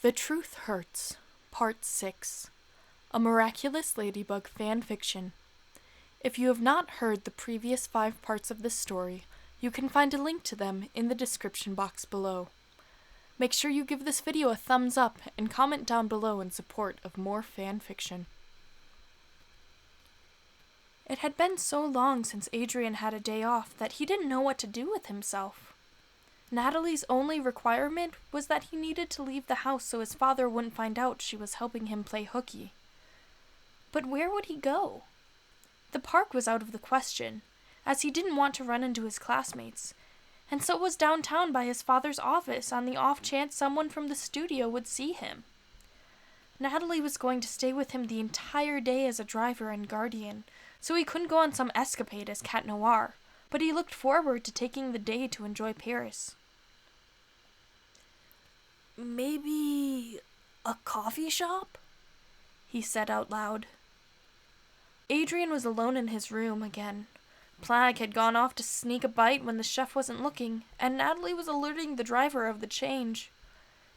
The Truth Hurts, Part 6, a Miraculous Ladybug Fanfiction. If you have not heard the previous 5 parts of this story, you can find a link to them in the description box below. Make sure you give this video a thumbs up and comment down below in support of more fanfiction. It had been so long since Adrien had a day off that he didn't know what to do with himself. Natalie's only requirement was that he needed to leave the house so his father wouldn't find out she was helping him play hooky. But where would he go? The park was out of the question, as he didn't want to run into his classmates, and so was downtown by his father's office on the off chance someone from the studio would see him. Natalie was going to stay with him the entire day as a driver and guardian, so he couldn't go on some escapade as Cat Noir, but he looked forward to taking the day to enjoy Paris. "Maybe a coffee shop?" he said out loud. Adrien was alone in his room again. Plag had gone off to sneak a bite when the chef wasn't looking, and Natalie was alerting the driver of the change.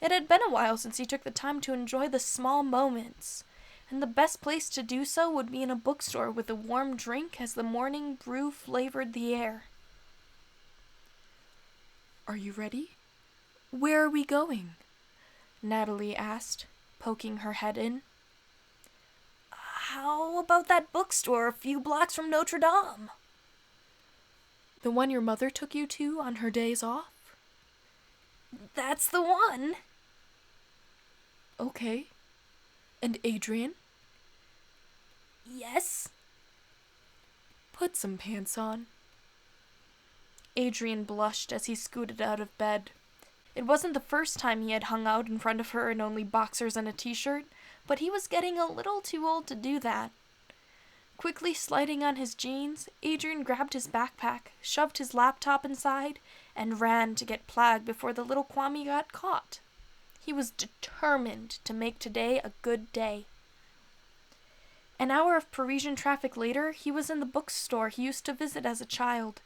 It had been a while since he took the time to enjoy the small moments, and the best place to do so would be in a bookstore with a warm drink as the morning brew flavored the air. "Are you ready? Where are we going?" Natalie asked, poking her head in. "How about that bookstore a few blocks from Notre Dame?" "The one your mother took you to on her days off?" "That's the one." "Okay. And Adrien?" "Yes." "Put some pants on." Adrien blushed as he scooted out of bed. It wasn't the first time he had hung out in front of her in only boxers and a t-shirt, but he was getting a little too old to do that. Quickly sliding on his jeans, Adrien grabbed his backpack, shoved his laptop inside, and ran to get Plag before the little Kwame got caught. He was determined to make today a good day. An hour of Parisian traffic later, he was in the bookstore he used to visit as a child,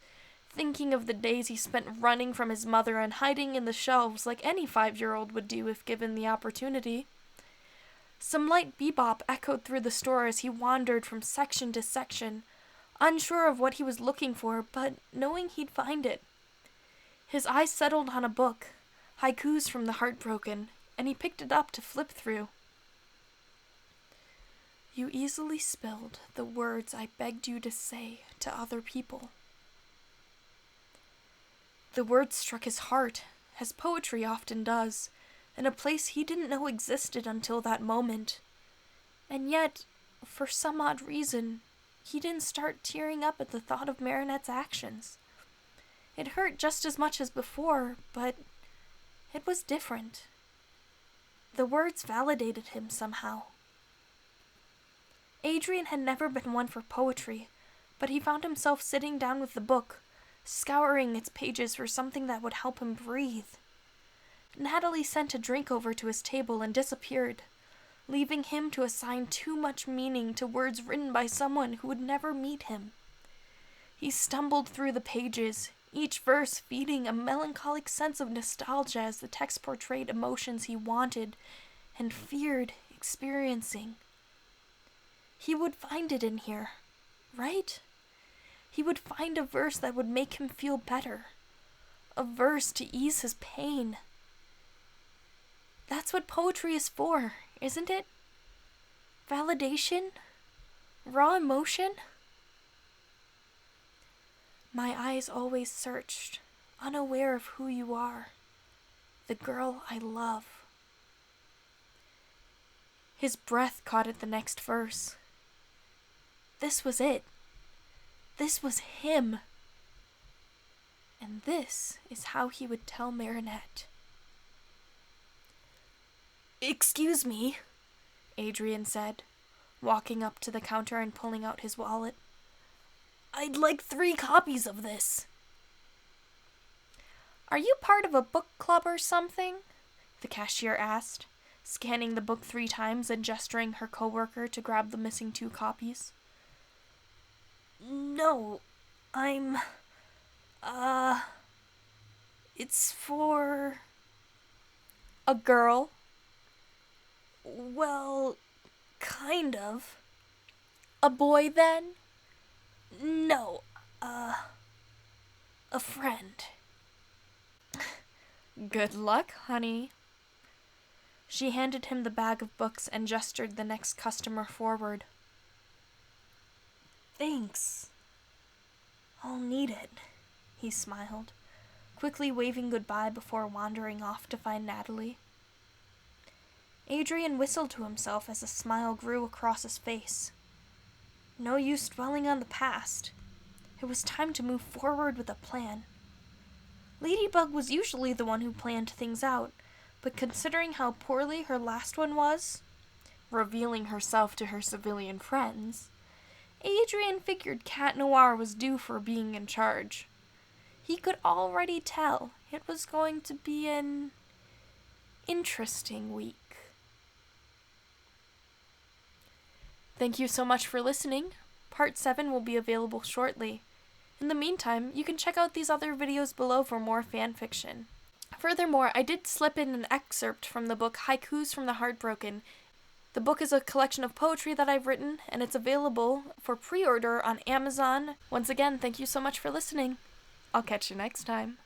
thinking of the days he spent running from his mother and hiding in the shelves like any 5-year-old would do if given the opportunity. Some light bebop echoed through the store as he wandered from section to section, unsure of what he was looking for, but knowing he'd find it. His eyes settled on a book, Haikus from the Heartbroken, and he picked it up to flip through. "You easily spilled the words I begged you to say to other people." The words struck his heart, as poetry often does, in a place he didn't know existed until that moment. And yet, for some odd reason, he didn't start tearing up at the thought of Marinette's actions. It hurt just as much as before, but it was different. The words validated him somehow. Adrien had never been one for poetry, but he found himself sitting down with the book, scouring its pages for something that would help him breathe. Natalie sent a drink over to his table and disappeared, leaving him to assign too much meaning to words written by someone who would never meet him. He stumbled through the pages, each verse feeding a melancholic sense of nostalgia as the text portrayed emotions he wanted and feared experiencing. He would find it in here, right? He would find a verse that would make him feel better, a verse to ease his pain. That's what poetry is for, isn't it? Validation? Raw emotion? My eyes always searched, unaware of who you are, the girl I love. His breath caught at the next verse. This was it. This was him. And this is how he would tell Marinette. "Excuse me," Adrien said, walking up to the counter and pulling out his wallet. "I'd like 3 copies of this." "Are you part of a book club or something?" the cashier asked, scanning the book 3 times and gesturing her coworker to grab the missing 2 copies. "No, I'm... it's for..." "A girl?" Well, kind of. A boy, then? No, a friend. Good luck, honey. She handed him the bag of books and gestured the next customer forward. Thanks. I'll need it, he smiled, quickly waving goodbye before wandering off to find Natalie. Adrien whistled to himself as a smile grew across his face. No use dwelling on the past. It was time to move forward with a plan. Ladybug was usually the one who planned things out, but considering how poorly her last one was, revealing herself to her civilian friends, Adrien figured Cat Noir was due for being in charge. He could already tell it was going to be an interesting week. Thank you so much for listening. Part 7 will be available shortly. In the meantime, you can check out these other videos below for more fan fiction. Furthermore, I did slip in an excerpt from the book Haikus from the Heartbroken. The book is a collection of poetry that I've written, and it's available for pre-order on Amazon. Once again, thank you so much for listening. I'll catch you next time.